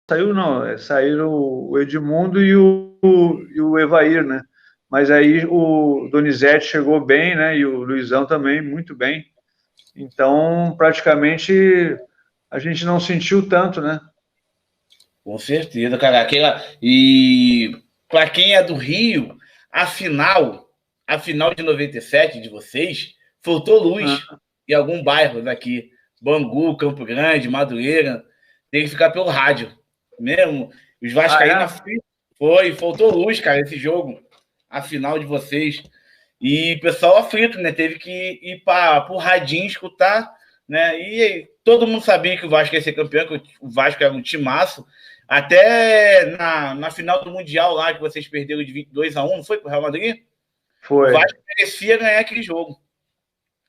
saiu não, saíram o Edmundo e o Evair, né? Mas aí o Donizete chegou bem, né? E o Luizão também, muito bem. Então, praticamente, a gente não sentiu tanto, né? Com certeza, cara. E para quem é do Rio, a final de 97 de vocês, faltou luz Ah, em algum bairro aqui. Bangu, Campo Grande, Madureira. Tem que ficar pelo rádio. Mesmo. Os é? vascaínos faltou luz, cara, esse jogo. A final de vocês. E o pessoal aflito, né? Teve que ir para o radinho escutar, né? E todo mundo sabia que o Vasco ia ser campeão, que o Vasco era um timaço. Até na final do Mundial lá, que vocês perderam de 2-1, não foi pro Real Madrid? O Foi, Vasco merecia ganhar aquele jogo.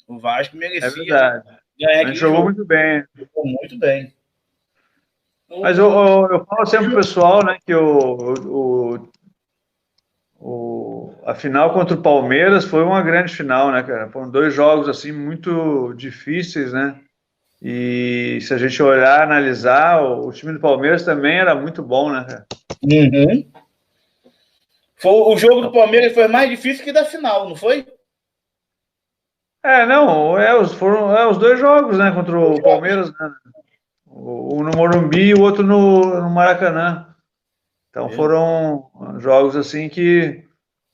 O Vasco é merecia verdade. ganhar A gente aquele jogou jogo. muito bem. Jogou muito bem. Mas eu falo sempre pro pessoal, né, que a final contra o Palmeiras foi uma grande final, né, cara? Foram dois jogos, assim, muito difíceis, né? E se a gente olhar, analisar, o time do Palmeiras também era muito bom, né, cara? Uhum. O jogo do Palmeiras foi mais difícil que da final, não foi? Não, foram os dois jogos, né, contra o Palmeiras, né? Um no Morumbi e o outro no Maracanã. Então foram jogos assim que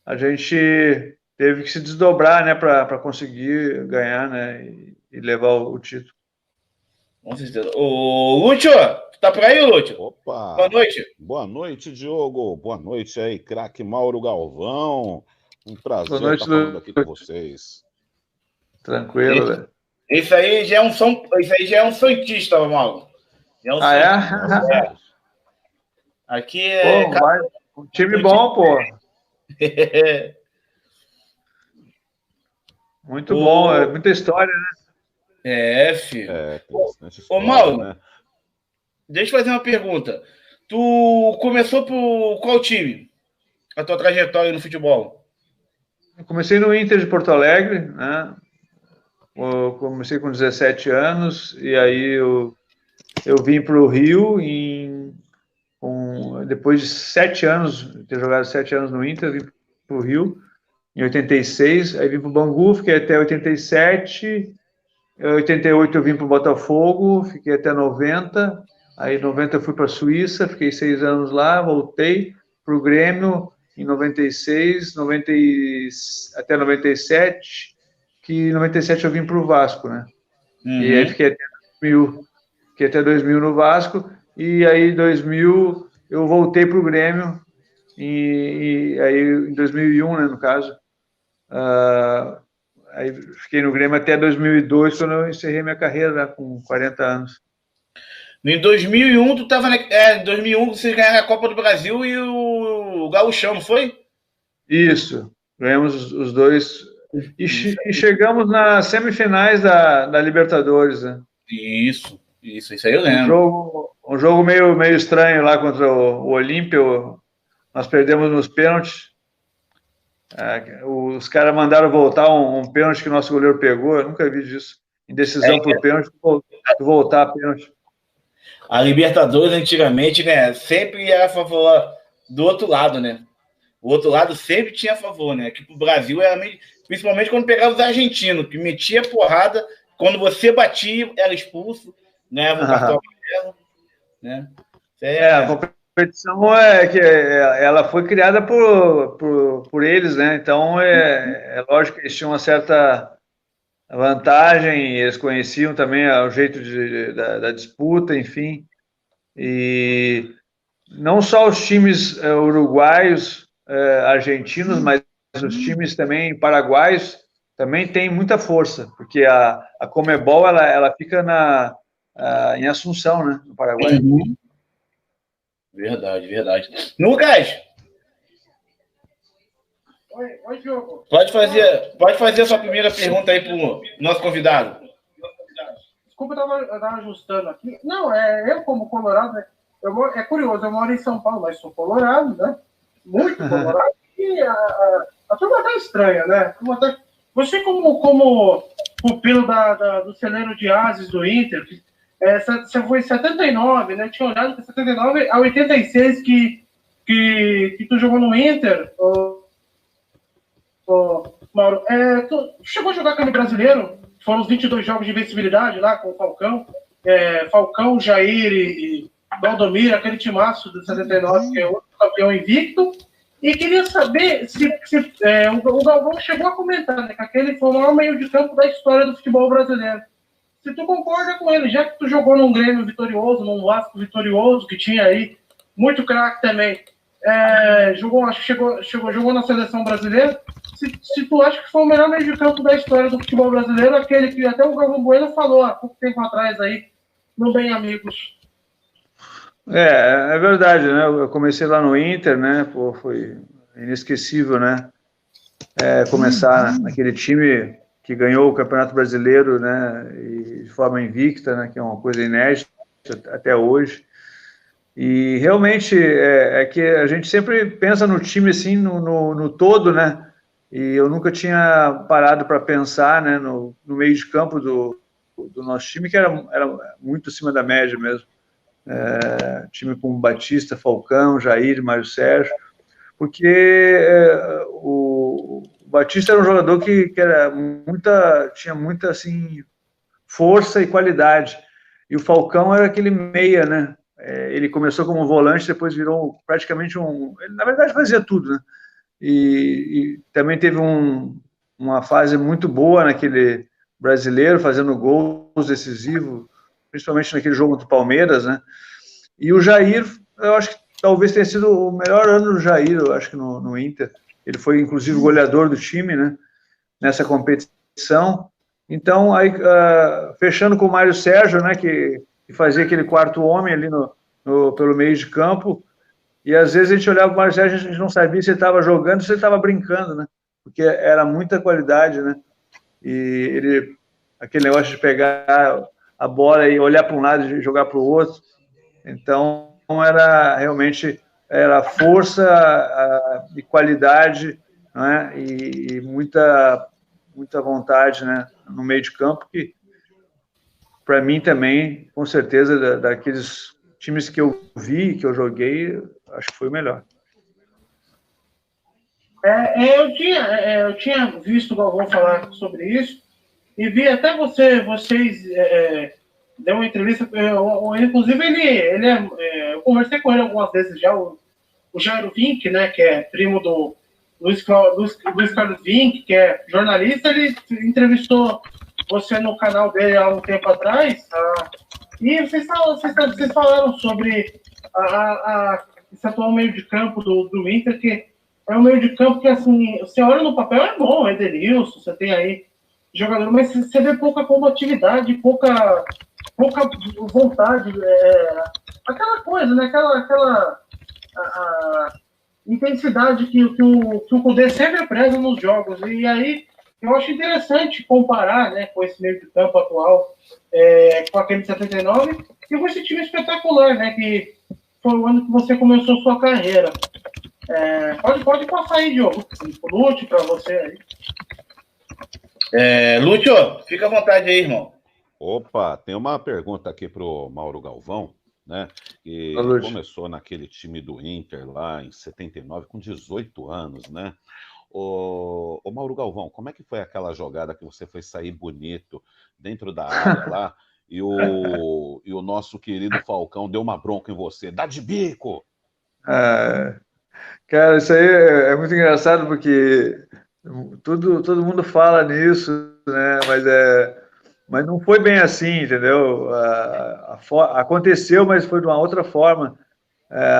a gente teve que se desdobrar, né, para conseguir ganhar, né, e levar o título. Com certeza. Ô, Lúcio, tu tá por aí, Lúcio? Boa Opa! noite. Boa noite, Diogo. Boa noite aí, craque Mauro Galvão. Um Boa prazer noite, estar falando aqui com vocês. tranquilo, velho. Isso aí já é um santista, Mauro. É? Graças a Deus. Aqui é. Um time bom, pô. Muito bom, é muita história, né? Filho. Tem bastante história, Mauro, né? deixa eu fazer uma pergunta. Tu começou por qual time? A tua trajetória no futebol? Eu comecei no Inter de Porto Alegre, né? Eu comecei com 17 anos e aí eu vim para o Rio depois de 7 anos, ter jogado 7 anos no Inter, vim para o Rio em 86, aí vim para o Bangu, fiquei até 87, em 88 eu vim para o Botafogo, fiquei até 90, aí em 90 eu fui para a Suíça, fiquei 6 anos lá, voltei para o Grêmio em 96, até 97, que em 97 eu vim para o Vasco, né? Uhum. E aí fiquei até 2000 no Vasco, e aí em 2000 eu voltei para o Grêmio, e aí em 2001, né, no caso, aí fiquei no Grêmio até 2002, quando eu encerrei minha carreira, né, com 40 anos. Em 2001, tu tava em 2001 vocês ganharam a Copa do Brasil e o Gauchão, não foi? Isso, ganhamos os dois, e chegamos nas semifinais da Libertadores, né? Isso aí eu lembro. Um jogo meio estranho lá contra o Olímpia, nós perdemos nos pênaltis. Os caras mandaram voltar um pênalti que o nosso goleiro pegou, eu nunca vi disso. Indecisão por pênalti, voltar a pênalti. A Libertadores, antigamente, né, sempre era a favor do outro lado, né? O outro lado sempre tinha a favor, né? Aqui pro Brasil era meio... Principalmente quando pegava os argentinos, que metia porrada, quando você batia, era expulso, ganhava um cartão amarelo, né? A competição é que ela foi criada por eles, né? Então é lógico que eles tinham uma certa vantagem, eles conheciam também o jeito da disputa, enfim. E não só os times uruguaios, argentinos, mas os times também paraguaios também têm muita força, porque a Conmebol ela fica em Assunção, né, no Paraguai. Uhum. Verdade. Lucas! Oi, Diogo. Pode fazer a sua primeira pergunta aí pro nosso convidado. Desculpa, eu estava ajustando aqui. Não, eu como colorado, né? É curioso, eu moro em São Paulo, mas sou colorado, né? Muito colorado. E a turma tá estranha, né? Você como pupilo do celeiro de ases do Inter, Você foi em 79, né? Eu tinha olhado para 79 a 86 que tu jogou no Inter, Mauro. Tu chegou a jogar aquele brasileiro? Foram os 22 jogos de invencibilidade lá com o Falcão. Falcão, Jair e Valdomiro, aquele timaço de 79, que é outro campeão invicto. E queria saber se o Galvão chegou a comentar, né, que aquele foi o maior meio de campo da história do futebol brasileiro. Se tu concorda com ele, já que tu jogou num Grêmio vitorioso, num Vasco vitorioso, que tinha aí muito craque também, jogou na seleção brasileira, se tu acha que foi o melhor meio de campo da história do futebol brasileiro, aquele que até o Galvão Bueno falou há pouco tempo atrás aí, no Bem Amigos. É verdade, né? Eu comecei lá no Inter, né? Pô, foi inesquecível, né? Começar naquele time que ganhou o Campeonato Brasileiro, né? E de forma invicta, né? Que é uma coisa inédita até hoje. E realmente é que a gente sempre pensa no time assim, no todo, né? E eu nunca tinha parado para pensar, né? No meio de campo do nosso time, que era muito acima da média mesmo. Time com Batista, Falcão, Jair, Mário Sérgio, porque o Batista era um jogador que tinha muita assim, força e qualidade, e o Falcão era aquele meia, né? Ele começou como volante, depois virou praticamente ele, na verdade, fazia tudo, né? E também teve uma fase muito boa naquele brasileiro, fazendo gols decisivos, principalmente naquele jogo do Palmeiras, né? E o Jair, eu acho que talvez tenha sido o melhor ano do Jair, eu acho que no Inter. Ele foi, inclusive, goleador do time, né? Nessa competição. Então, aí, fechando com o Mário Sérgio, né? Que fazia aquele quarto homem ali pelo meio de campo. E às vezes a gente olhava para o Mário Sérgio e a gente não sabia se ele estava jogando ou se ele estava brincando, né? Porque era muita qualidade, né? E aquele negócio de pegar a bola e olhar para um lado e jogar para o outro. Então, realmente era força e qualidade, né? E muita vontade, né? No meio de campo, que para mim também, com certeza, daqueles times que eu vi, que eu joguei, acho que foi o melhor. Eu tinha visto o Galvão falar sobre isso e vi até vocês deu uma entrevista, inclusive eu conversei com ele algumas vezes já, o Jairo Vink, né, que é primo do Luiz Carlos Vink, que é jornalista, ele entrevistou você no canal dele há um tempo atrás, e vocês falaram sobre esse atual meio de campo do Inter, que é um meio de campo que, assim, você olha no papel, é bom, é Edenilson, você tem aí jogador, mas você vê pouca combatividade, pouca vontade, aquela coisa, né? Aquela intensidade que o Kudê sempre preza nos jogos. E aí eu acho interessante comparar, né, com esse meio de campo atual, com aquele de 79, e com esse time espetacular, né, que foi o ano que você começou sua carreira. Pode passar aí, Diogo. Lúcio, para você aí. Lúcio, fica à vontade aí, irmão. Opa, tem uma pergunta aqui pro Mauro Galvão, né? Que começou naquele time do Inter lá em 79 com 18 anos, né? Ô Mauro Galvão, como é que foi aquela jogada que você foi sair bonito dentro da área lá e o nosso querido Falcão deu uma bronca em você? Dá de bico! Cara, isso aí é muito engraçado porque todo mundo fala nisso, né? Mas não foi bem assim, entendeu? Aconteceu, mas foi de uma outra forma.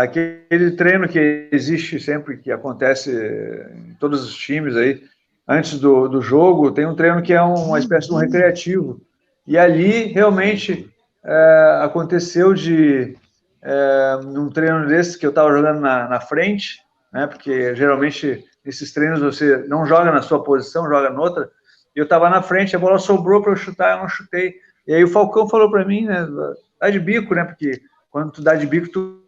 Aquele treino que existe sempre, que acontece em todos os times aí, antes do jogo, tem um treino que é uma espécie de um recreativo. E ali, realmente, aconteceu num treino desse, que eu estava jogando na frente, né, porque geralmente nesses treinos você não joga na sua posição, joga noutra, e eu estava na frente, a bola sobrou para eu chutar, eu não chutei. E aí o Falcão falou para mim, né, dá de bico, né, porque quando tu dá de bico,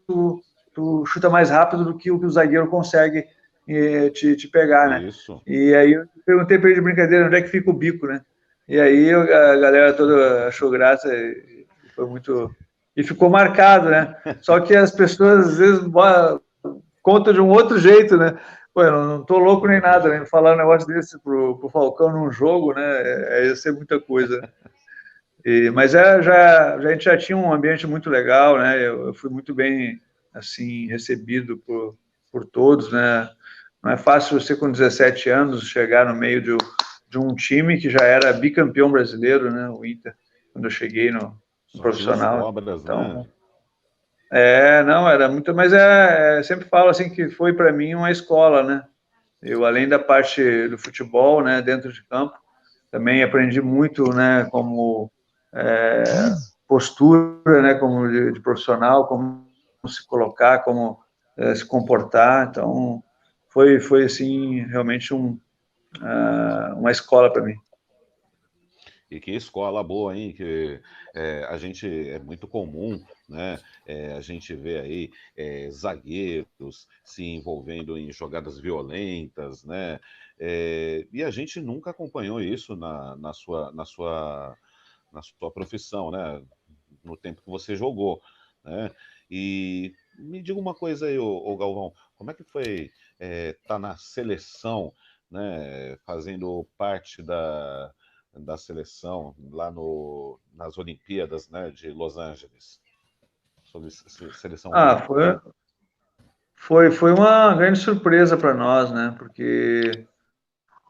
tu chuta mais rápido do que o zagueiro consegue te pegar, né? Isso. E aí eu perguntei para ele de brincadeira onde é que fica o bico, né? E aí a galera toda achou graça e foi muito... E ficou marcado, né? Só que as pessoas, às vezes, contam de um outro jeito, né? Pô, eu não tô louco nem nada, né? Falar um negócio desse pro Falcão num jogo, né? Ia ser muita coisa. Mas a gente já tinha um ambiente muito legal, né? Eu fui muito bem, assim, recebido por todos, né? Não é fácil você, com 17 anos, chegar no meio de um time que já era bicampeão brasileiro, né? O Inter, quando eu cheguei no profissional. Cobras, então, né? Não, era muito... Mas sempre falo, assim, que foi, para mim, uma escola, né? Eu, além da parte do futebol, né, dentro de campo, também aprendi muito, né, como postura, né, como de profissional, como se colocar, como se comportar. Então, foi assim, realmente uma escola para mim. E que escola boa, hein? Que a gente é muito comum, né? A gente vê aí zagueiros se envolvendo em jogadas violentas, né? E a gente nunca acompanhou isso na sua profissão, né? No tempo que você jogou, né? E me diga uma coisa aí, ô Galvão, como é que foi estar na seleção, né? Fazendo parte da seleção lá nas Olimpíadas, né, de Los Angeles. Sobre seleção olímpica. Foi uma grande surpresa para nós, né? Porque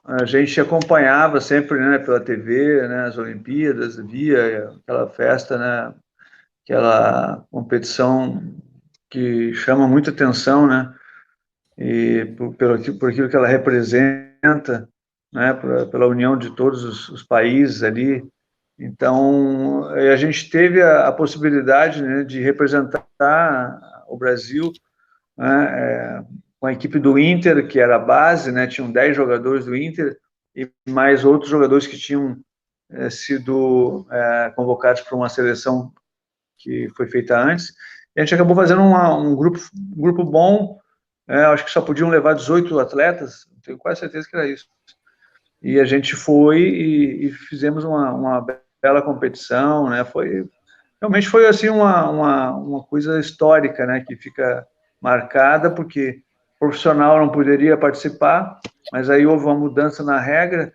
a gente acompanhava sempre, né, pela TV, né, as Olimpíadas, via aquela festa, né, aquela competição que chama muita atenção, né? E por aquilo que ela representa, né, pela união de todos os países ali. Então, a gente teve a possibilidade, né, de representar o Brasil, né, com a equipe do Inter, que era a base, né, tinham 10 jogadores do Inter e mais outros jogadores que tinham sido convocados para uma seleção que foi feita antes. E a gente acabou fazendo um grupo bom. Acho que só podiam levar 18 atletas, tenho quase certeza que era isso. E a gente foi e fizemos uma bela competição, né? Realmente foi assim uma coisa histórica, né? Que fica marcada, porque o profissional não poderia participar, mas aí houve uma mudança na regra,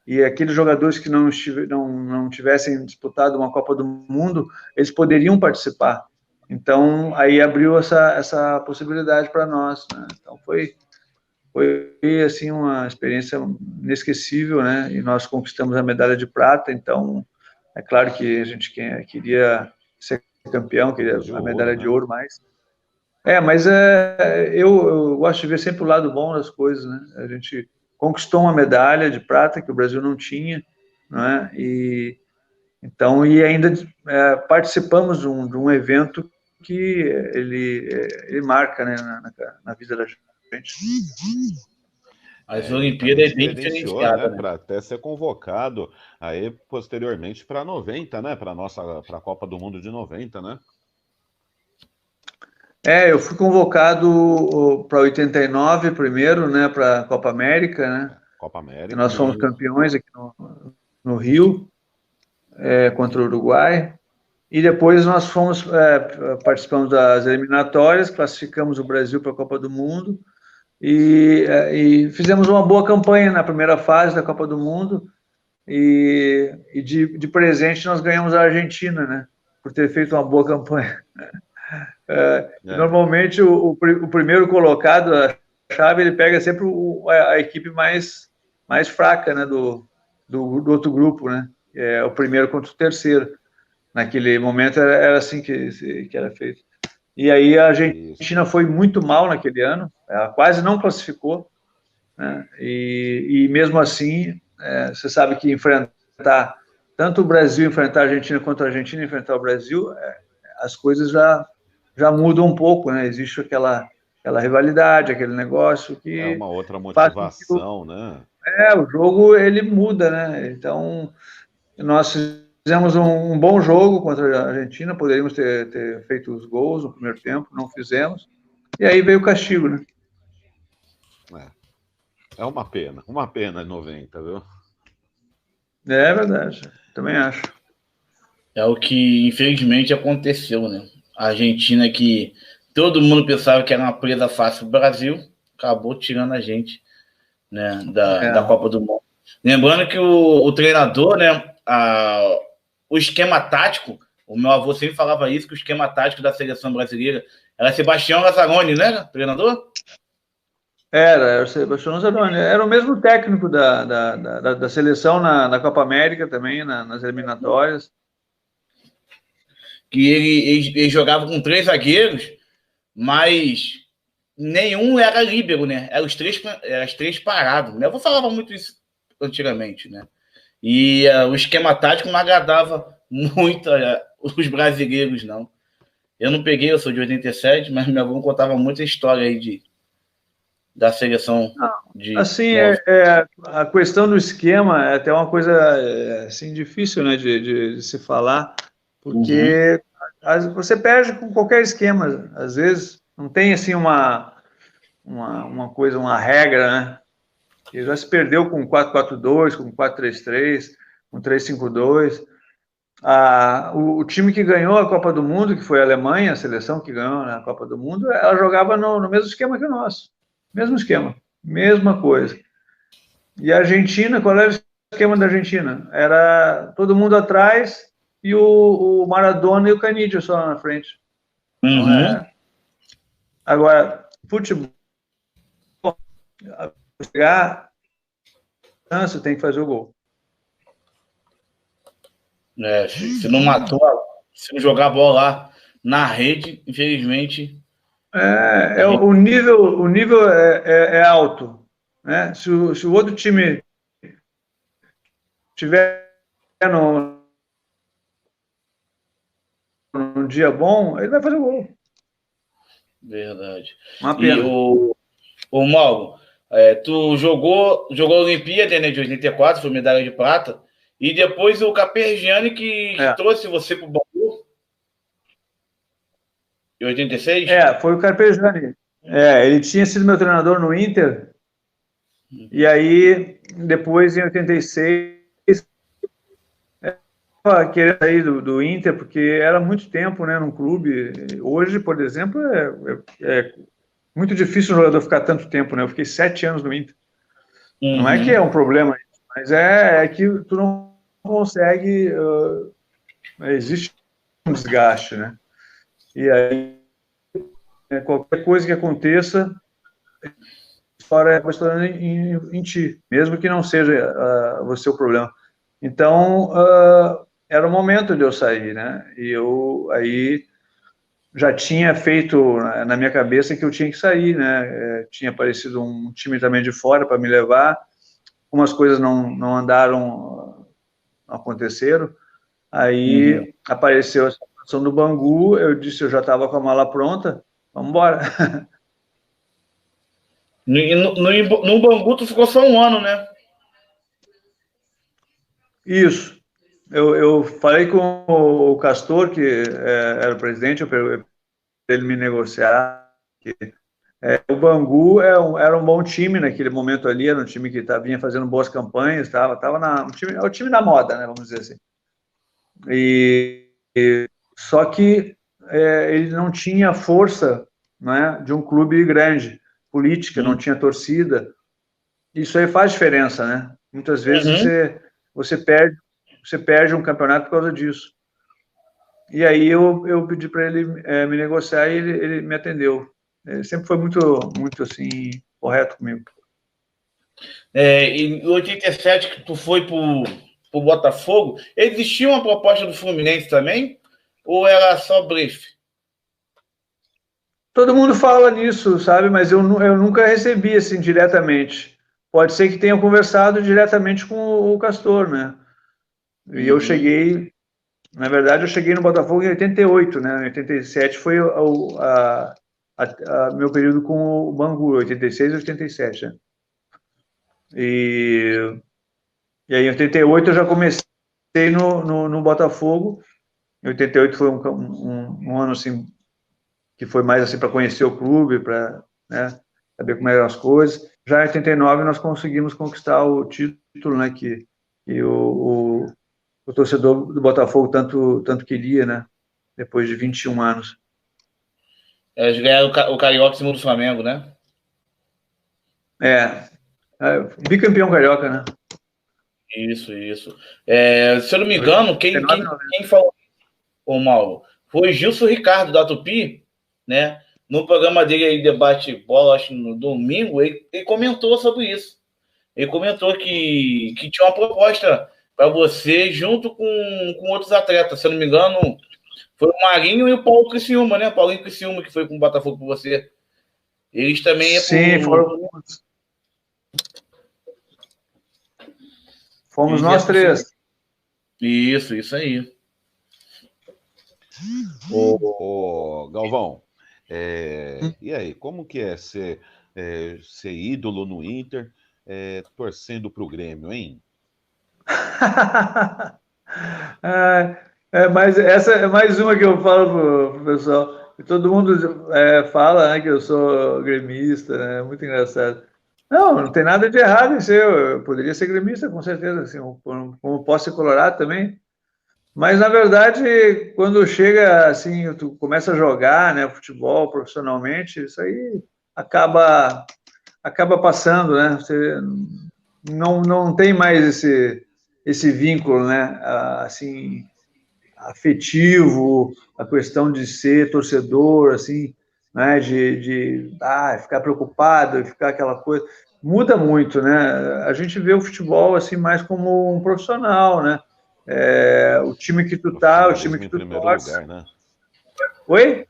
e aqueles jogadores que não tivessem disputado uma Copa do Mundo, eles poderiam participar. Então, aí abriu essa possibilidade para nós, né? Então, foi assim, uma experiência inesquecível, né? E nós conquistamos a medalha de prata, então, é claro que a gente queria ser campeão, queria a medalha de ouro, mas... Mas eu gosto de ver sempre o lado bom das coisas, né? A gente conquistou uma medalha de prata que o Brasil não tinha, né? E ainda participamos de um evento que ele marca, né, na vida da gente. As Olimpíadas é bem diferenciada, né? Para até ser convocado aí posteriormente para 90, né? Para a Copa do Mundo de 90, né? Eu fui convocado para 89 primeiro, né, para a Copa América, né? Copa América. Nós fomos campeões aqui no Rio, contra o Uruguai. E depois nós participamos das eliminatórias, classificamos o Brasil para a Copa do Mundo e fizemos uma boa campanha na primeira fase da Copa do Mundo. E de presente nós ganhamos a Argentina, né? Por ter feito uma boa campanha. Normalmente o primeiro colocado da chave, ele pega sempre a equipe mais fraca, né, do outro grupo, né? O primeiro contra o terceiro. Naquele momento era assim que era feito. E aí a Argentina foi muito mal naquele ano, ela quase não classificou, né? E mesmo assim, você sabe que enfrentar tanto o Brasil enfrentar a Argentina quanto a Argentina enfrentar o Brasil, as coisas já mudam um pouco, né? Existe aquela rivalidade, aquele negócio que uma outra motivação, né? O jogo ele muda, né? Então nós fizemos um bom jogo contra a Argentina, poderíamos ter feito os gols no primeiro tempo, não fizemos, e aí veio o castigo, né? É uma pena 90, viu? É verdade, também acho. É o que, infelizmente, aconteceu, né? A Argentina, que todo mundo pensava que era uma presa fácil do Brasil, acabou tirando a gente, né, da Copa do Mundo. Lembrando que o treinador, né, o esquema tático, o meu avô sempre falava isso, que o esquema tático da seleção brasileira era Sebastião Lazzaroni, né, treinador? Era o Sebastião Lazzaroni. Era o mesmo técnico da seleção na Copa América também, nas eliminatórias. Que ele jogava com 3 zagueiros, mas nenhum era líbero, né? Eram os três parados. Né? Eu falava muito isso antigamente, né? E o esquema tático não agradava muito os brasileiros, não. Eu não peguei, eu sou de 87, mas meu avô contava muita história aí da seleção. Assim, a questão do esquema é até uma coisa assim, difícil, né, de se falar, porque você perde com qualquer esquema, às vezes não tem assim uma coisa, uma regra, né? E já se perdeu com 4-4-2, com 4-3-3, com 3-5-2. O time que ganhou a Copa do Mundo, que foi a Alemanha, a seleção que ganhou a Copa do Mundo, ela jogava no mesmo esquema que o nosso. Mesmo esquema, mesma coisa. E a Argentina, qual era o esquema da Argentina? Era todo mundo atrás e o Maradona e o Canidio só na frente. Então, agora, futebol, chegar, você tem que fazer o gol. Se não matou, se não jogar a bola lá na rede, infelizmente. O nível é alto. Né? Se o outro time tiver num dia bom, ele vai fazer o gol. Verdade. Uma pena. E o Mauro, tu jogou a Olimpíada, né, de 84, foi medalha de prata, e depois o Capergiani que trouxe você pro Bangu em 86? Foi o Carpegiani. Ele tinha sido meu treinador no Inter, e aí, depois, em 86, querer sair do Inter, porque era muito tempo, né, num clube. Hoje, por exemplo, é muito difícil o jogador ficar tanto tempo, né? Eu fiquei 7 anos no Inter. Não é que é um problema, mas é que tu não consegue... existe um desgaste, né? E aí, qualquer coisa que aconteça, vai estourando em ti, mesmo que não seja você o problema. Então, era o momento de eu sair, né? E eu aí já tinha feito na minha cabeça que eu tinha que sair, né? Tinha aparecido um time também de fora para me levar, algumas coisas não andaram, não aconteceram. Aí apareceu a situação do Bangu, eu disse, eu já estava com a mala pronta, vamos embora. No Bangu tu ficou só 1 ano, né? Isso. Eu falei com o Castor, que era o presidente, eu perguntei para ele me negociar. O Bangu era um bom time naquele momento ali, era um time que vinha fazendo boas campanhas, é o time da moda, né, vamos dizer assim. Só que ele não tinha força, né, de um clube grande, política, não tinha torcida. Isso aí faz diferença, né? Muitas vezes você perde um campeonato por causa disso. E aí eu pedi para ele me negociar e ele me atendeu. Ele sempre foi muito, muito assim, correto comigo. Em 87, que tu foi pro Botafogo, existia uma proposta do Fluminense também? Ou era só blefe? Todo mundo fala nisso, sabe? Mas eu nunca recebi assim diretamente. Pode ser que tenha conversado diretamente com o Castor, né? E eu cheguei, na verdade, eu cheguei no Botafogo em 88, né? Em 87 foi meu período com o Bangu, 86 e 87, né? E aí em 88 eu já comecei no Botafogo. Em 88 foi um ano assim que foi mais assim para conhecer o clube, para, né, saber como eram as coisas. Já em 89 nós conseguimos conquistar o título, né, que o o torcedor do Botafogo tanto queria, né? Depois de 21 anos. Eles ganharam o Carioca em cima do Flamengo, né? Bicampeão carioca, né? Isso. Se eu não me engano, quem falou, ô Mauro, foi Gilson Ricardo, da Tupi, né? No programa dele aí, Debate Bola, acho que no domingo, ele comentou sobre isso. Ele comentou que tinha uma proposta para você junto com outros atletas. Se eu não me engano, foi o Marinho e o Paulo Criciúma, né? Paulinho Criciúma, que foi com o Botafogo com você. Eles também Sim, fomos nós três. Isso aí. Ô, Galvão, e aí, como que é ser ídolo no Inter, torcendo para o Grêmio, hein? Mas essa é mais uma que eu falo pro pessoal. Todo mundo fala, né, que eu sou gremista, né? Muito engraçado. Não tem nada de errado em ser. Eu poderia ser gremista, com certeza, assim, como posso ser colorado também. Mas, na verdade, quando chega, assim, tu começa a jogar, né, futebol profissionalmente, isso aí acaba passando, né? Você não tem mais esse vínculo, né, assim, afetivo, a questão de ser torcedor, assim, né, de ficar preocupado, ficar aquela coisa, muda muito, né? A gente vê o futebol assim mais como um profissional, né? O time que tu tá, o time que tu torce. Lugar, né? Oi?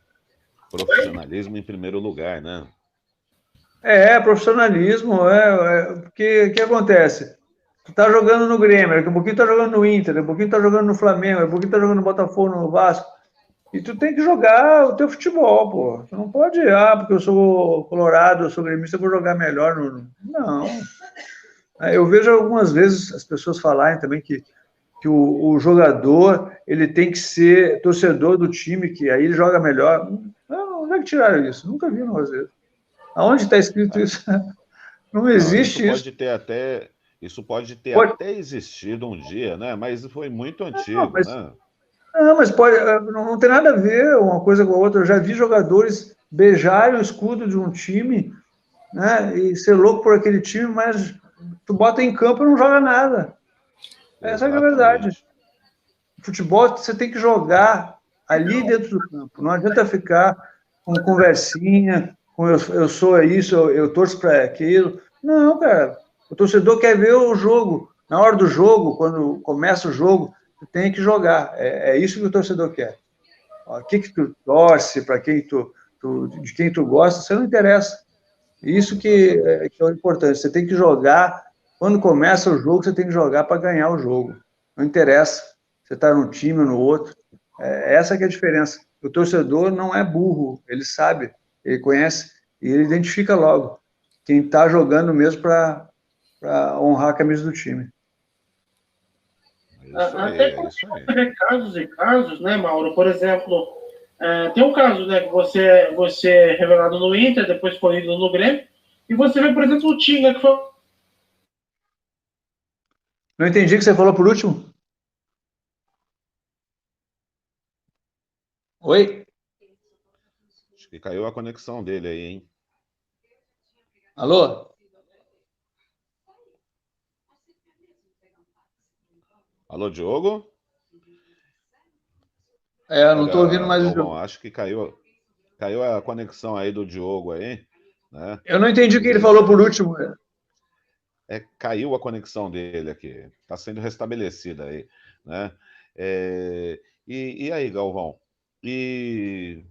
Profissionalismo em primeiro lugar, né? Profissionalismo, porque o que acontece? Tu tá jogando no Grêmio, daqui a pouquinho tá jogando no Inter, daqui a pouquinho tá jogando no Flamengo, daqui a pouquinho tá jogando no Botafogo, no Vasco, e tu tem que jogar o teu futebol, pô. Tu não pode, porque eu sou colorado, eu sou gremista, eu vou jogar melhor. Não. Eu vejo algumas vezes as pessoas falarem também que o jogador, ele tem que ser torcedor do time, que aí ele joga melhor. Não, onde é que tiraram isso? Nunca vi, não, às vezes. Aonde está escrito isso? Não existe isso. Isso pode ter até existido um dia, né? Mas foi muito antigo, né? Mas não tem nada a ver uma coisa com a outra. Eu já vi jogadores beijarem o escudo de um time, né? E ser louco por aquele time, mas tu bota em campo e não joga nada. Essa é a verdade. Futebol você tem que jogar ali dentro do campo. Não adianta ficar com conversinha, com eu sou isso, eu torço para aquilo. Não, cara. O torcedor quer ver o jogo. Na hora do jogo, quando começa o jogo, tu tem que jogar. É isso que o torcedor quer. O que tu torce, para quem de quem tu gosta, isso não interessa. Isso que é o importante. Você tem que jogar. Quando começa o jogo, você tem que jogar para ganhar o jogo. Não interessa. Você está num time ou no outro. Essa que é a diferença. O torcedor não é burro. Ele sabe, ele conhece e ele identifica logo quem está jogando mesmo para honrar a camisa do time. Até quando tem casos e casos, né, Mauro? Por exemplo, tem um caso, né, que você é revelado no Inter, depois escolhido no Grêmio, e você vê, por exemplo, o Tinga, que foi... Não entendi o que você falou por último. Oi? Acho que caiu a conexão dele aí, hein? Alô? Alô, Diogo? Não estou ouvindo mais o Diogo. Acho que caiu a conexão aí do Diogo aí, né? Eu não entendi o que ele falou por último. Caiu a conexão dele aqui. Está sendo restabelecida aí, né? E aí, Galvão? E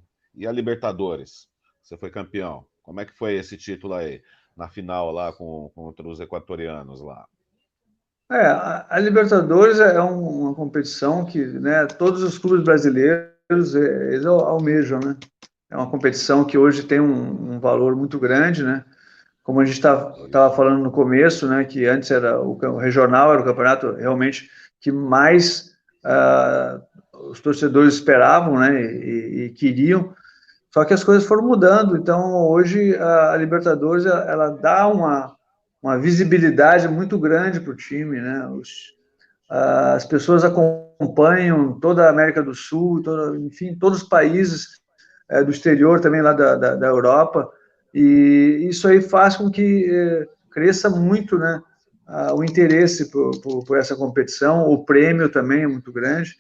a Libertadores? Você foi campeão. Como é que foi esse título aí? Na final lá contra os equatorianos lá. A Libertadores é uma competição que, né, todos os clubes brasileiros eles almejam, né? É uma competição que hoje tem um valor muito grande, né? Como a gente estava falando no começo, né, que antes era o regional, era o campeonato realmente que mais os torcedores esperavam, né, e queriam. Só que as coisas foram mudando. Então, hoje a Libertadores ela dá uma visibilidade muito grande para o time, né? as pessoas acompanham toda a América do Sul, enfim, todos os países do exterior, também lá da Europa, e isso aí faz com que cresça muito, né, o interesse por essa competição, o prêmio também é muito grande,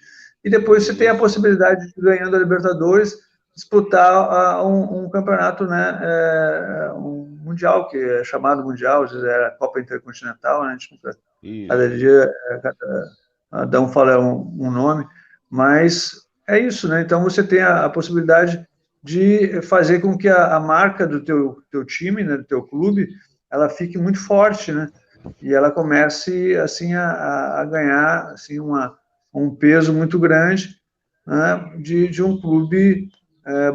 e depois você tem a possibilidade de, ganhando a Libertadores, disputar um campeonato, né, um mundial, que é chamado mundial, às vezes era a Copa Intercontinental, né, a gente, cada dia, cada um fala um nome, mas é isso, né, então você tem a possibilidade de fazer com que a marca do teu time, né, do teu clube, ela fique muito forte, né, e ela comece, assim, a ganhar, assim, um peso muito grande, né, de um clube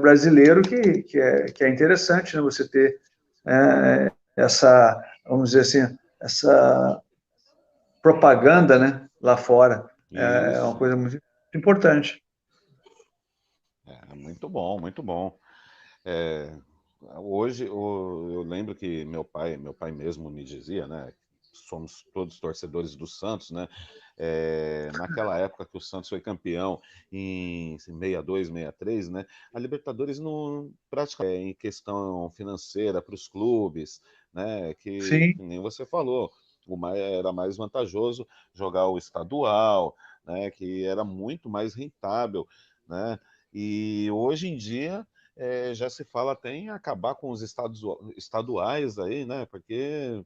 brasileiro que é interessante, né, você ter essa, vamos dizer assim, essa propaganda, né, lá fora. É uma coisa muito importante. Muito bom, muito bom. Hoje eu lembro que meu pai mesmo me dizia, né? Somos todos torcedores do Santos, né? Naquela época que o Santos foi campeão em 62, 63, né? A Libertadores não praticamente em questão financeira para os clubes, né? Que nem você falou, era mais vantajoso jogar o estadual, né? Que era muito mais rentável, né? E hoje em dia já se fala até em acabar com os estaduais aí, né? Porque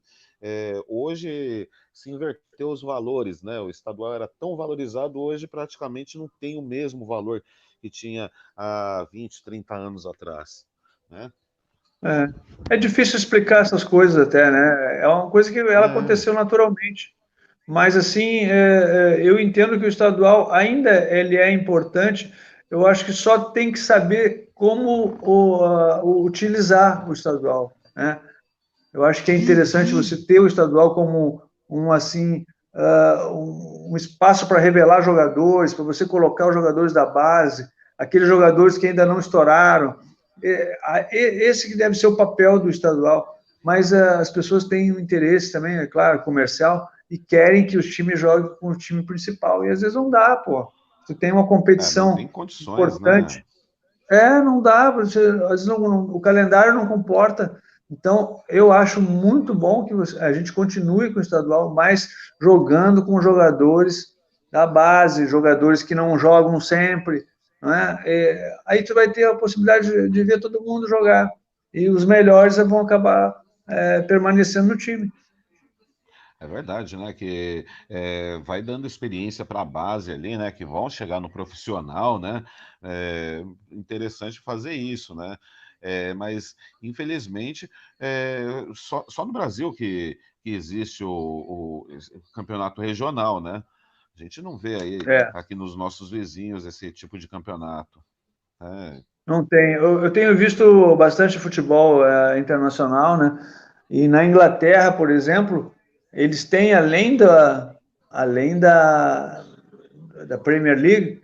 hoje se inverteu os valores, né? O estadual era tão valorizado, hoje praticamente não tem o mesmo valor que tinha há 20, 30 anos atrás, né? É difícil explicar essas coisas até, né? É uma coisa que ela aconteceu naturalmente. Mas, assim, eu entendo que o estadual ainda ele é importante. Eu acho que só tem que saber como utilizar o estadual, né? Eu acho que é interessante você ter o estadual como assim, um espaço para revelar jogadores, para você colocar os jogadores da base, aqueles jogadores que ainda não estouraram. Esse que deve ser o papel do estadual. Mas as pessoas têm um interesse também, é claro, comercial, e querem que os times joguem com o time principal. E às vezes não dá, pô. Você tem uma competição não tem condições, importante. Né? Não dá, às vezes o calendário não comporta. Então, eu acho muito bom que a gente continue com o estadual, mas jogando com jogadores da base, jogadores que não jogam sempre, não é? Aí tu vai ter a possibilidade de ver todo mundo jogar, e os melhores vão acabar permanecendo no time. É verdade, né? Que vai dando experiência para a base ali, né? Que vão chegar no profissional, né? Interessante fazer isso, né? Mas, infelizmente, só no Brasil que existe o campeonato regional, né? A gente não vê aí aqui nos nossos vizinhos esse tipo de campeonato. Não tem. Eu tenho visto bastante futebol internacional, né? E na Inglaterra, por exemplo, eles têm, além da Premier League,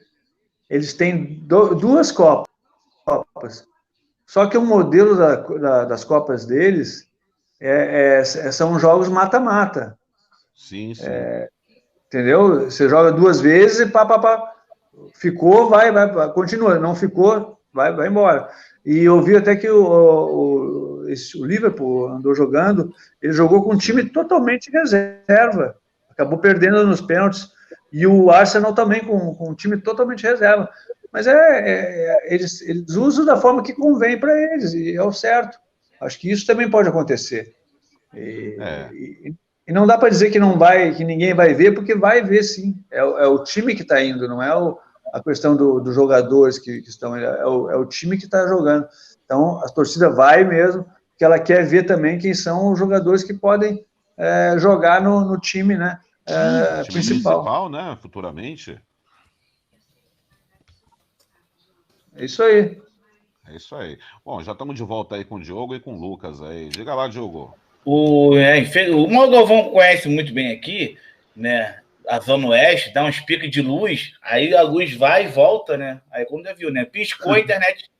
eles têm duas Copas. Só que o modelo das Copas deles são jogos mata-mata. Sim. Entendeu? Você joga duas vezes e pá. Ficou, vai, continua. Não ficou, vai embora. E eu vi até que o Liverpool andou jogando, ele jogou com um time totalmente reserva. Acabou perdendo nos pênaltis. E o Arsenal também com um time totalmente reserva. Mas eles usam da forma que convém para eles, e é o certo. Acho que isso também pode acontecer. E não dá para dizer que não vai, que ninguém vai ver, porque vai ver sim. É o time que está indo, não é a questão dos jogadores que estão, é o time que está jogando. Então, a torcida vai mesmo, porque ela quer ver também quem são os jogadores que podem jogar no time, né? Time principal, né? Futuramente. É isso aí. É isso aí. Bom, já estamos de volta aí com o Diogo e com o Lucas aí. Diga lá, Diogo. O Galvão conhece muito bem aqui, né? A Zona Oeste, dá uns picos de luz, aí a luz vai e volta, né? Aí como já viu, né? Piscou, a internet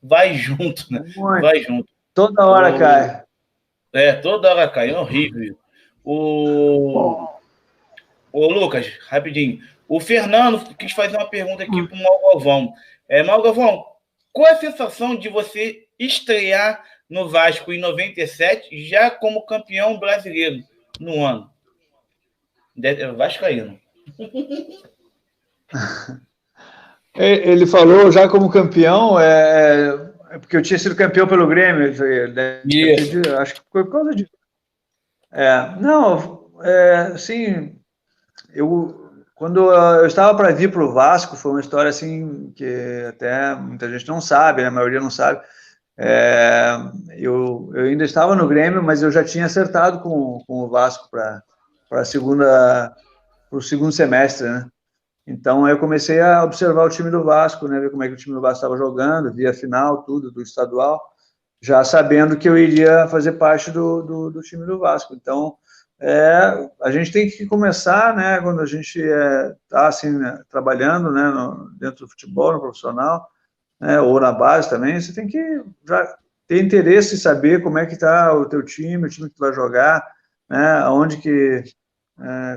vai junto, né? Vai junto. Toda hora cai. Toda hora cai, é horrível. Ô, Lucas, rapidinho. O Fernando quis fazer uma pergunta aqui para o Mauro Galvão. Mauro Galvão, qual é a sensação de você estrear no Vasco em 97, já como campeão brasileiro no ano? Vascaíno. Ele falou já como campeão, porque eu tinha sido campeão pelo Grêmio. Acho que foi por causa disso. Assim, quando eu estava para vir para o Vasco, foi uma história assim que até muita gente não sabe, né? A maioria não sabe. Eu ainda estava no Grêmio, mas eu já tinha acertado com o Vasco para o segundo semestre, né? Então, eu comecei a observar o time do Vasco, né? Ver como é que o time do Vasco estava jogando, via a final, tudo, do estadual, já sabendo que eu iria fazer parte do time do Vasco. Então, a gente tem que começar, né? Quando a gente está assim, né, trabalhando, né, dentro do futebol, no profissional, né, ou na base também, você tem que já ter interesse em saber como é que está o teu time, o time que tu vai jogar, né?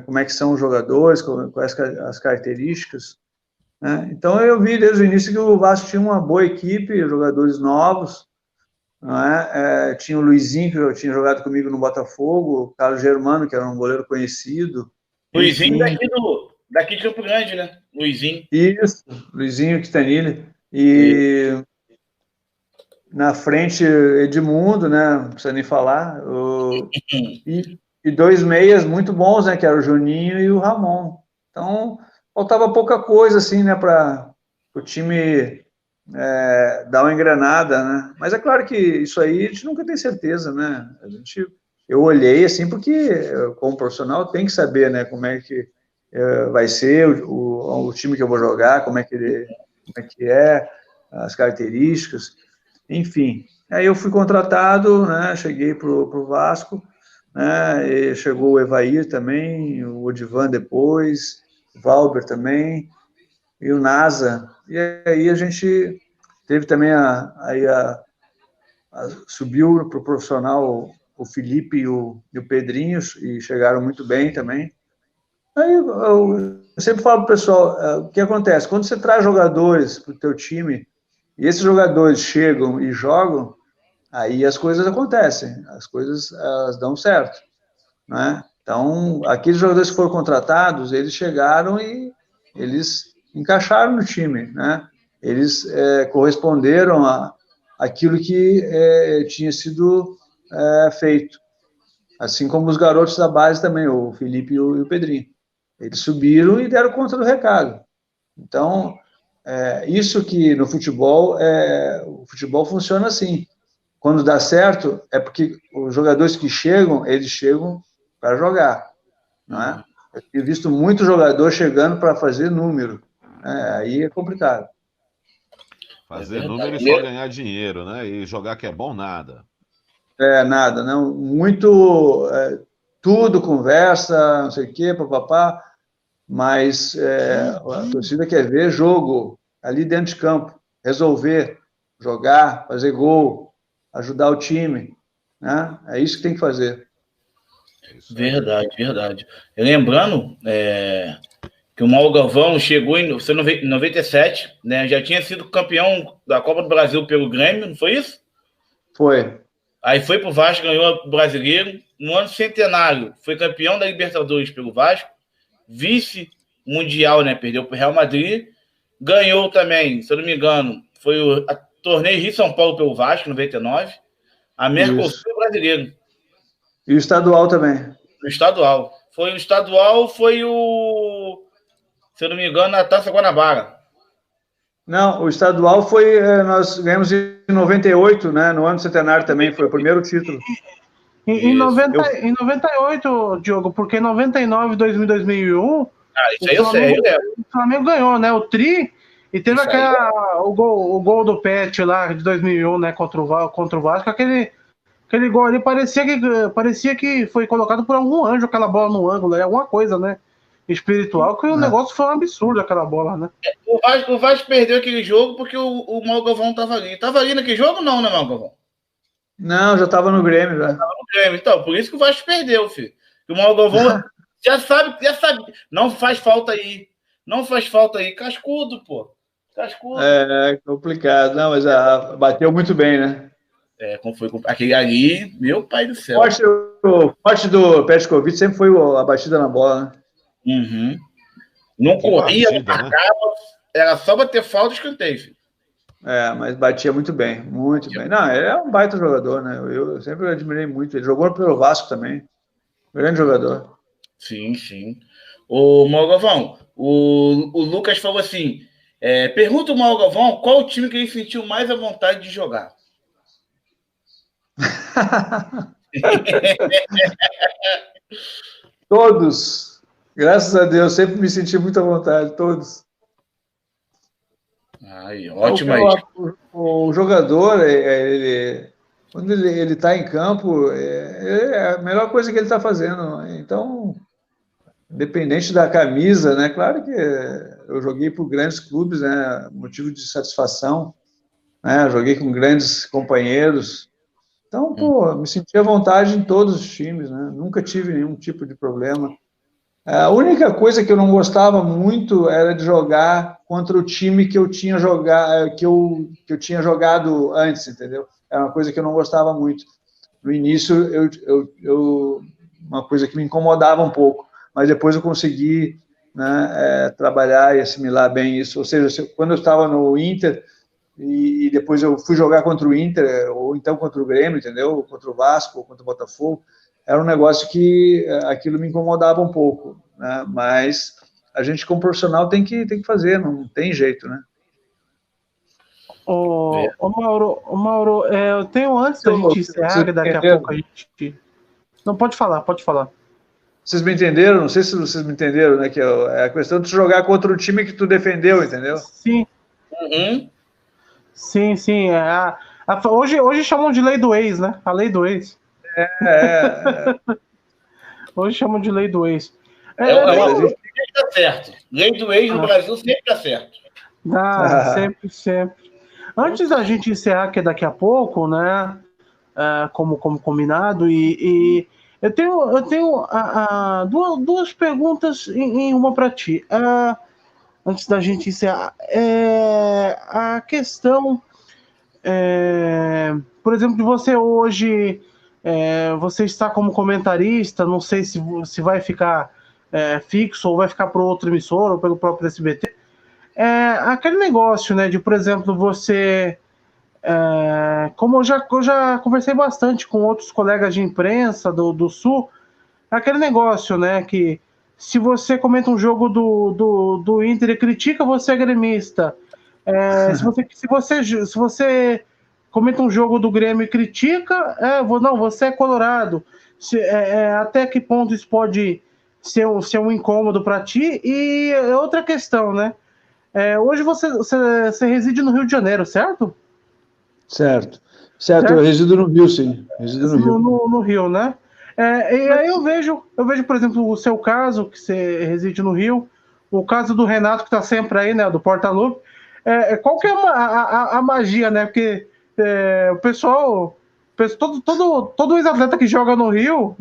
Como é que são os jogadores, quais as características, né? Então eu vi desde o início que o Vasco tinha uma boa equipe, jogadores novos, né? Tinha o Luizinho, que eu tinha jogado comigo no Botafogo, o Carlos Germano, que era um goleiro conhecido. Luizinho daqui de Campo Grande, né? Luizinho. Isso, Luizinho Quitanilli. E na frente, Edmundo, né? Não precisa nem falar. E dois meias muito bons, né? Que era o Juninho e o Ramon. Então, faltava pouca coisa, assim, né? Para o time dar uma engrenada, né? Mas é claro que isso aí a gente nunca tem certeza, né? Eu olhei, assim, porque como profissional tem que saber, né? Como é que vai ser o time que eu vou jogar, como é que é, as características, enfim. Aí eu fui contratado, né? Cheguei pro Vasco, né? E chegou o Evair também, o Odivan depois, o Valber também, e o Nasa. E aí a gente teve também subiu para o profissional o Felipe e o Pedrinho, e chegaram muito bem também. Aí eu sempre falo para o pessoal, o que acontece? Quando você traz jogadores para o teu time, e esses jogadores chegam e jogam, aí as coisas acontecem, elas dão certo, né? Então, aqueles jogadores que foram contratados, eles chegaram e eles encaixaram no time, né? Eles corresponderam àquilo que tinha sido feito. Assim como os garotos da base também, o Felipe e o Pedrinho. Eles subiram e deram conta do recado. Então, isso que no futebol, o futebol funciona assim. Quando dá certo, é porque os jogadores que chegam, eles chegam para jogar, não é? Eu tenho visto muito jogador chegando para fazer número, né? Aí é complicado. Fazer número e só ganhar dinheiro, né? E jogar que é bom, nada. Nada, não. Muito, tudo conversa, não sei o quê, papapá, mas a torcida quer ver jogo ali dentro de campo, resolver, jogar, fazer gol, ajudar o time, né? É isso que tem que fazer. Verdade, verdade. Lembrando que o Mauro Galvão chegou em 97, né? Já tinha sido campeão da Copa do Brasil pelo Grêmio, não foi isso? Foi. Aí foi pro Vasco, ganhou o Brasileiro. No ano centenário, foi campeão da Libertadores pelo Vasco, vice-mundial, né? Perdeu pro Real Madrid. Ganhou também, se eu não me engano, foi o torneio Rio-São Paulo pelo Vasco, 99. A Mercosul Brasileiro. E o estadual também. O estadual. Foi o estadual, foi o... Se eu não me engano, a Taça Guanabara. Não, o estadual foi... nós ganhamos em 98, né? No ano centenário também, foi o primeiro título. Em 98, Diogo, porque em 99, 2000, 2001... isso aí eu sei. O Flamengo ganhou, né? O Tri... E teve o gol do Pet lá de 2001, né? Contra o Vasco. Aquele gol ali parecia que foi colocado por algum anjo, aquela bola no ângulo, alguma coisa, né? Espiritual, que o negócio foi um absurdo, aquela bola, né? O Vasco perdeu aquele jogo porque o Mauro Galvão tava ali. Tava ali naquele jogo ou não, né, Mauro Galvão? Não, já tava no Grêmio, já. Tava no Grêmio, então, por isso que o Vasco perdeu, filho. O Mauro Galvão Já sabe. Não faz falta aí. Não faz falta aí. Cascudo, pô. Cascudo. É complicado. Não, mas bateu muito bem, né? Como foi aquele ali, meu pai do céu. O forte do Petkovic sempre foi a batida na bola, né? Uhum. Não corria, não marcava, né? Era só bater falta e escanteio, filho. Mas batia muito bem, muito bem. Não, ele é um baita jogador, né? Eu sempre admirei muito. Ele jogou pelo Vasco também. Grande jogador. Sim, sim. O Mauro Galvão, o Lucas falou assim, pergunta o Mauro Galvão qual o time que ele sentiu mais à vontade de jogar. Todos. Graças a Deus, sempre me senti muito à vontade, todos. Ai, ótimo aí. O jogador, quando ele está em campo, é a melhor coisa que ele está fazendo. Então, independente da camisa, né? Claro que eu joguei por grandes clubes, né? Motivo de satisfação, né? Joguei com grandes companheiros. Então, pô, me senti à vontade em todos os times, né? Nunca tive nenhum tipo de problema. A única coisa que eu não gostava muito era de jogar contra o time que eu tinha jogado, que eu tinha jogado antes, entendeu? Era uma coisa que eu não gostava muito. No início, uma coisa que me incomodava um pouco, mas depois eu consegui, né, trabalhar e assimilar bem isso. Ou seja, quando eu estava no Inter e depois eu fui jogar contra o Inter, ou então contra o Grêmio, entendeu? Contra o Vasco, ou contra o Botafogo, era um negócio que aquilo me incomodava um pouco, né? Mas a gente, como profissional, tem que fazer, não tem jeito, né? Mauro, eu tenho, antes da gente encerrar, que daqui a pouco a gente... Não, pode falar. Vocês me entenderam? Não sei se vocês me entenderam, né? Que é a questão de jogar contra o time que tu defendeu, entendeu? Sim. Uhum. Sim. Hoje chamam de lei do ex, né? A lei do ex. Hoje chamam de lei do ex. Sempre dá certo. Lei do ex no Brasil sempre dá certo. Sempre. Antes da gente encerrar, que é daqui a pouco, né? Como combinado, e eu tenho duas perguntas em uma para ti. Antes da gente encerrar, a questão, por exemplo, de você hoje, você está como comentarista, não sei se vai ficar fixo ou vai ficar para outra emissora ou pelo próprio SBT. Aquele negócio, né, de, por exemplo, você... como eu já conversei bastante com outros colegas de imprensa do Sul, aquele negócio, né, que se você comenta um jogo do Inter e critica, você é gremista. Se você comenta um jogo do Grêmio e critica, você é colorado. Até que ponto isso pode ser um incômodo para ti? E outra questão, né? Hoje você reside no Rio de Janeiro, certo? Certo. Eu resido no Rio, sim. No Rio, né? E aí eu vejo, por exemplo, o seu caso, que você reside no Rio, o caso do Renato, que está sempre aí, né? Do Portaluppi. Qual que é a magia, né? Porque o pessoal, todo ex-atleta que joga no Rio,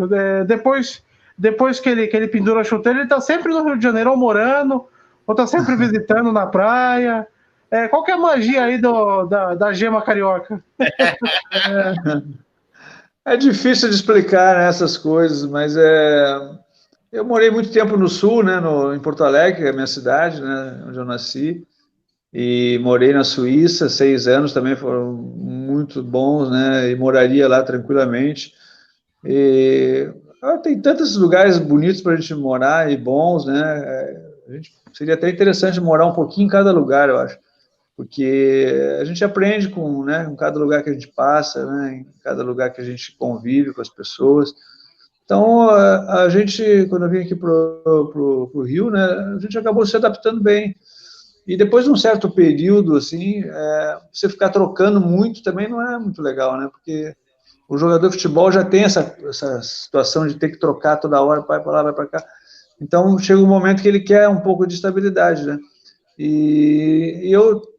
depois que ele pendura a chuteira, ele está sempre no Rio de Janeiro, ou morando, ou está sempre visitando na praia. Qual que é a magia aí da gema carioca? É difícil de explicar, né, essas coisas, mas eu morei muito tempo no Sul, né, em Porto Alegre, que é a minha cidade, né, onde eu nasci, e morei na Suíça 6 anos, também foram muito bons, né, e moraria lá tranquilamente. Tem tantos lugares bonitos para a gente morar e bons, né, seria até interessante morar um pouquinho em cada lugar, eu acho, porque a gente aprende com cada lugar que a gente passa, né, em cada lugar que a gente convive com as pessoas. Então, a gente, quando eu vim aqui para o Rio, né, a gente acabou se adaptando bem. E depois de um certo período, assim, você ficar trocando muito também não é muito legal, né, porque o jogador de futebol já tem essa situação de ter que trocar toda hora, vai para lá, vai para cá. Então, chega um momento que ele quer um pouco de estabilidade, né. E eu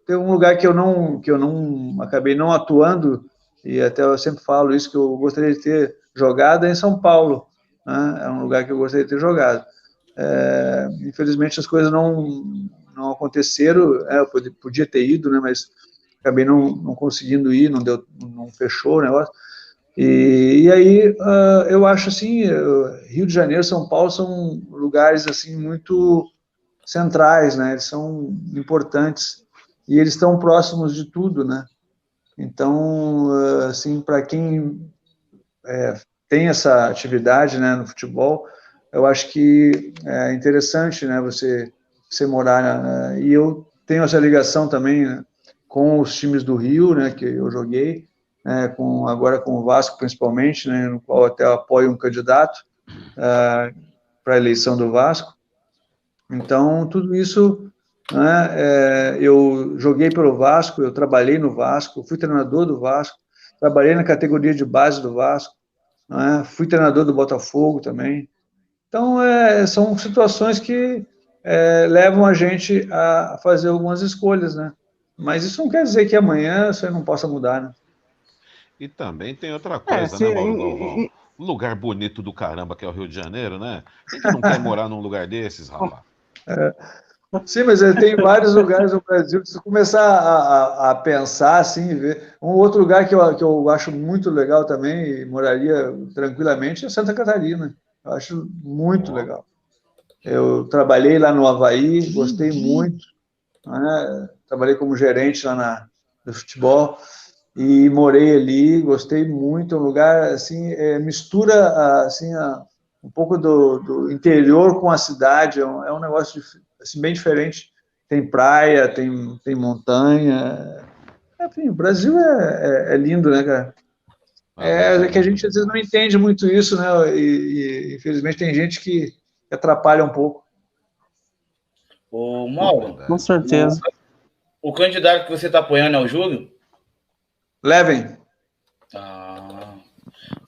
tenho um lugar que eu não acabei não atuando, e até eu sempre falo isso, que eu gostaria de ter jogado em São Paulo, né? É um lugar que eu gostaria de ter jogado. Infelizmente as coisas não aconteceram, eu podia ter ido, né, mas acabei não conseguindo ir, não fechou o negócio. E aí eu acho assim, Rio de Janeiro, São Paulo são lugares assim muito centrais, né? Eles são importantes e eles estão próximos de tudo, né? Então, assim, para quem tem essa atividade, né, no futebol, eu acho que é interessante, né, você morar, e eu tenho essa ligação também, né, com os times do Rio, né, que eu joguei, né, agora com o Vasco principalmente, né, no qual até apoio um candidato para a eleição do Vasco. Então, tudo isso, né, eu joguei pelo Vasco, eu trabalhei no Vasco, fui treinador do Vasco, trabalhei na categoria de base do Vasco, né, fui treinador do Botafogo também. Então, são situações que levam a gente a fazer algumas escolhas, né? Mas isso não quer dizer que amanhã você não possa mudar, né? E também tem outra coisa, né, Mauro Galvão? Lugar bonito do caramba que é o Rio de Janeiro, né? Quem que não quer morar num lugar desses, rapaz? Sim, mas tem vários lugares no Brasil que se começar a pensar assim, ver. Um outro lugar que eu acho muito legal também, e moraria tranquilamente, é Santa Catarina. Eu acho muito legal. Eu trabalhei lá no Avaí, gostei muito, né? Trabalhei como gerente lá no futebol e morei ali, gostei muito. É um lugar assim, mistura assim, um pouco do interior com a cidade. É um negócio assim, bem diferente. Tem praia, tem montanha. Enfim, o Brasil é lindo, né, cara? É que a gente às vezes não entende muito isso, né? E infelizmente tem gente que atrapalha um pouco. Ô, Mauro, com certeza. O candidato que você está apoiando é o Júlio? Levem.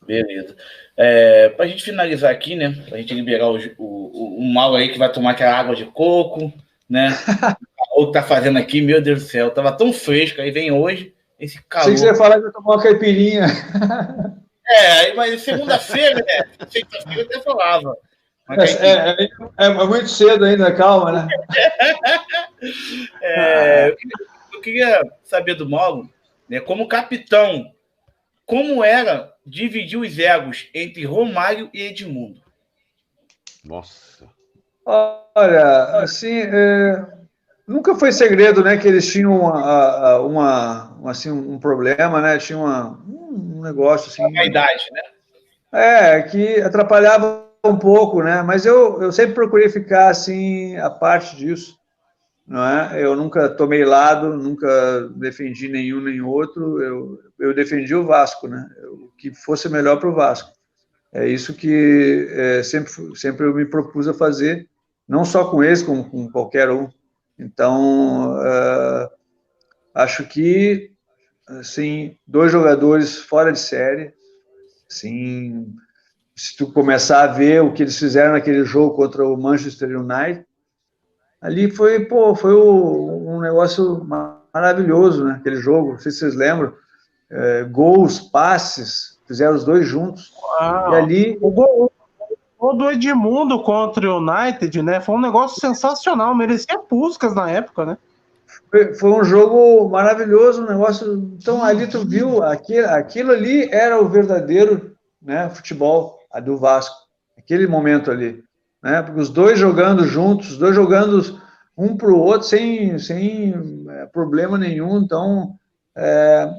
Beleza. Para a gente finalizar aqui, né? Para a gente liberar o Mauro aí que vai tomar aquela água de coco, né? O que tá fazendo aqui, meu Deus do céu, tava tão fresco, aí vem hoje esse calor. Sei que você ia falar que eu tomar uma caipirinha. Mas segunda-feira, né? Sexta-feira eu até falava. É muito cedo ainda, calma, né? Eu queria saber do Mauro, né, como capitão, como era dividir os egos entre Romário e Edmundo? Nossa. Olha, assim, nunca foi segredo, né, que eles tinham assim, um problema, né? Tinha um negócio assim. A idade, né? Que atrapalhava um pouco, né? Mas eu sempre procurei ficar assim à parte disso, não é? Eu nunca tomei lado, nunca defendi nenhum nem outro. Eu defendi o Vasco, né? O que fosse melhor para o Vasco. É isso que sempre eu me propus a fazer, não só com eles, como com qualquer um. Então, acho que assim, 2 jogadores fora de série, assim, se tu começar a ver o que eles fizeram naquele jogo contra o Manchester United, ali foi um negócio maravilhoso, né? Aquele jogo, não sei se vocês lembram, gols, passes, fizeram os 2 juntos. E ali... O gol do Edmundo contra o United, né? Foi um negócio sensacional, merecia Puskás na época, né? Foi um jogo maravilhoso, um negócio... Então, ali tu viu, aquilo ali era o verdadeiro, né, futebol do Vasco, aquele momento ali, né? Porque os 2 jogando juntos, os 2 jogando um para o outro sem problema nenhum. Então,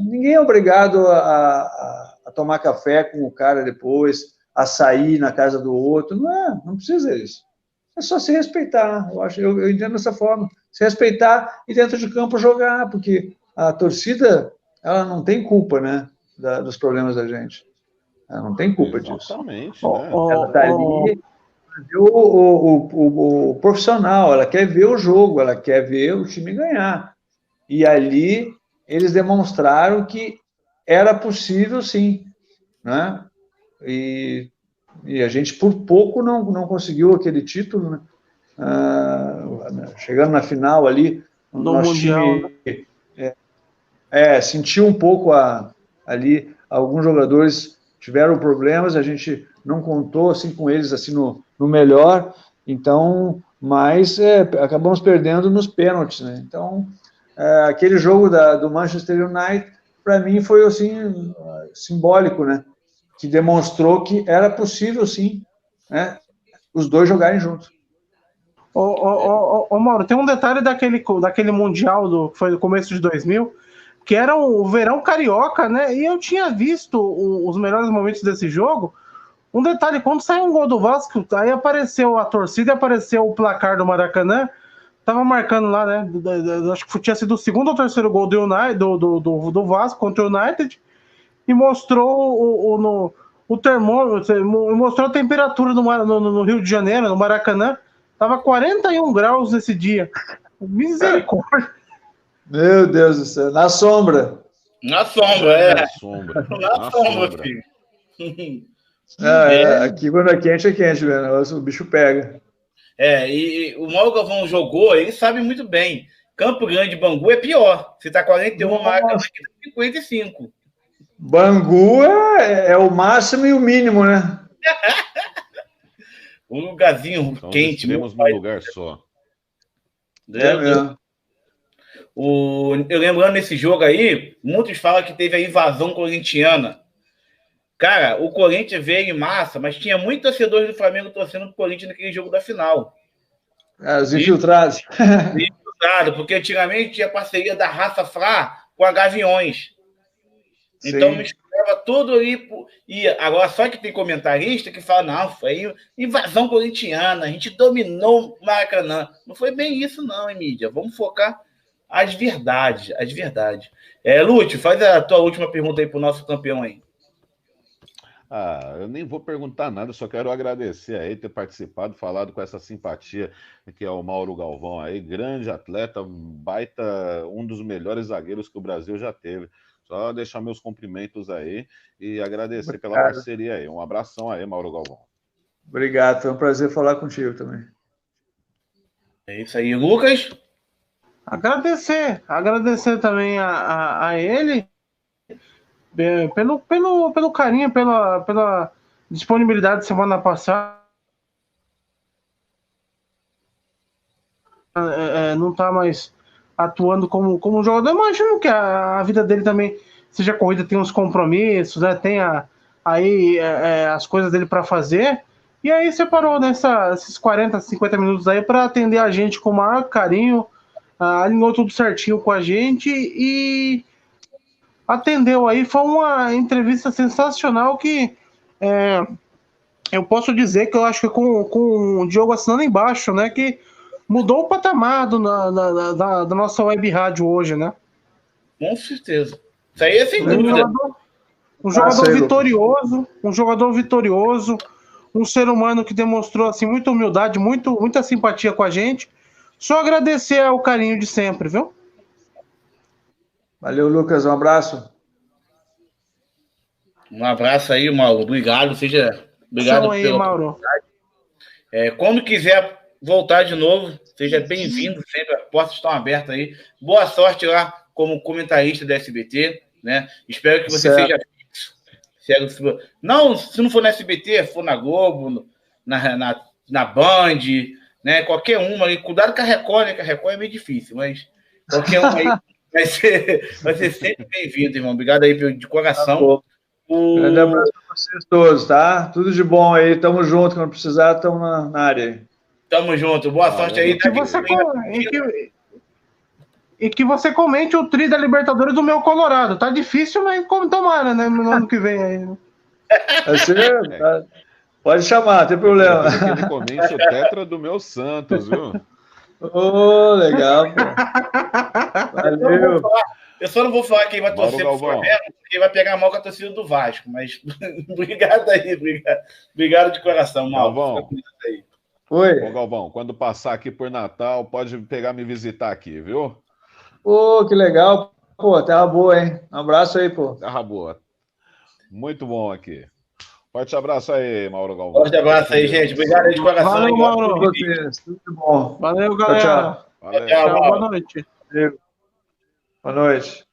ninguém é obrigado a tomar café com o cara depois, a sair na casa do outro. Não precisa disso. É só se respeitar. Eu entendo dessa forma. Se respeitar e dentro de campo jogar, porque a torcida, ela não tem culpa, né, dos problemas da gente. Ela não tem culpa disso. Exatamente, né? Ela está ali para ver o profissional, ela quer ver o jogo, ela quer ver o time ganhar. E ali eles demonstraram que era possível, sim, né? E a gente, por pouco, não conseguiu aquele título, né? Chegando na final ali, o nosso Mundial, time sentiu um pouco ali alguns jogadores tiveram problemas, a gente não contou assim com eles assim no melhor, então, mas acabamos perdendo nos pênaltis, né? Então, aquele jogo do Manchester United, para mim, foi assim simbólico, né? Que demonstrou que era possível, sim, né? Os dois jogarem juntos. Ô, Mauro, tem um detalhe daquele Mundial que foi no começo de 2000, que era o verão carioca, né? E eu tinha visto os melhores momentos desse jogo. Um detalhe, quando saiu um gol do Vasco, aí apareceu a torcida e apareceu o placar do Maracanã, tava marcando lá, né? Acho que tinha sido o segundo ou terceiro gol do Vasco contra o United, e mostrou o termômetro, mostrou a temperatura no Rio de Janeiro, no Maracanã, tava 41 graus nesse dia. Misericórdia. Meu Deus do céu, na sombra. Na sombra, Na sombra. Na sombra, filho. Aqui quando é quente, velho. O bicho pega. E o Mauro Galvão jogou, ele sabe muito bem. Campo Grande, Bangu é pior. Você tá 41, Maracanã aqui tá 55. Bangu é o máximo e o mínimo, né? Um lugarzinho então, quente. Temos num lugar só. Mesmo. Eu lembrando nesse jogo aí, muitos falam que teve a invasão corintiana. Cara, o Corinthians veio em massa, mas tinha muitos torcedores do Flamengo torcendo pro Corinthians naquele jogo da final. Os infiltrados. Infiltrados, porque antigamente tinha parceria da Raça Flá com a Gaviões. Então misturava tudo ali. E agora só que tem comentarista que fala, não, foi invasão corintiana, a gente dominou o Maracanã. Não foi bem isso não, hein, mídia? Vamos focar as verdades. Lúcio, faz a tua última pergunta aí pro nosso campeão aí. Eu nem vou perguntar nada, só quero agradecer aí ter participado, falado com essa simpatia que é o Mauro Galvão aí, grande atleta, baita, um dos melhores zagueiros que o Brasil já teve. Só deixar meus cumprimentos aí e agradecer pela parceria aí. Um abração aí, Mauro Galvão. Obrigado, foi um prazer falar contigo também. É isso aí, Lucas. Agradecer também a ele pelo carinho, pela disponibilidade semana passada. Não tá mais atuando como jogador. Imagino que a vida dele também seja corrida, tem uns compromissos, né? Tem aí as coisas dele para fazer. E aí separou esses 40, 50 minutos aí para atender a gente com o maior carinho, alinhou tudo certinho com a gente e atendeu aí. Foi uma entrevista sensacional que eu posso dizer que eu acho que com o Diogo assinando embaixo, né? Que mudou o patamar da nossa web rádio hoje, né? Com certeza. Isso aí é sem dúvida. Um jogador vitorioso, um ser humano que demonstrou assim, muita humildade, muita simpatia com a gente. Só agradecer ao carinho de sempre, viu? Valeu, Lucas. Um abraço. Um abraço aí, Mauro. Obrigado. Obrigado aí, Mauro. Quando quiser voltar de novo, seja bem-vindo. Sempre as portas estão abertas aí. Boa sorte lá como comentarista da SBT, né? Espero que você seja fixo. Não, se não for na SBT, for na Globo, na Band, né? Qualquer uma aí. Cuidado com a Record, né? Que a Record é meio difícil, mas qualquer uma aí vai ser sempre bem-vindo, irmão. Obrigado aí de coração. Grande abraço para vocês todos, tá? Tudo de bom aí. Tamo junto. Quando precisar, estamos na área aí. Tamo junto. Boa sorte aí. E que você comente o tri da Libertadores do meu Colorado. Tá difícil, mas tomara, né? No ano que vem aí. Pode chamar, não tem problema. Que ele comente o tetra do meu Santos, viu? Legal, pô. Valeu. Eu só não vou falar quem vai torcer pro Flamengo, porque vai pegar mal com a torcida do Vasco. Mas obrigado aí, obrigado de coração, Mauro. Oi. Ô, Galvão, quando passar aqui por Natal, pode pegar me visitar aqui, viu? Que legal. Pô, terra boa, hein? Um abraço aí, pô. Terra boa. Muito bom aqui. Forte abraço aí, Mauro Galvão. Forte abraço aí, gente. Obrigado aí de coração. Valeu, Mauro. Tudo bom. Valeu, galera. Tchau. Valeu. Tchau, boa noite. Boa noite.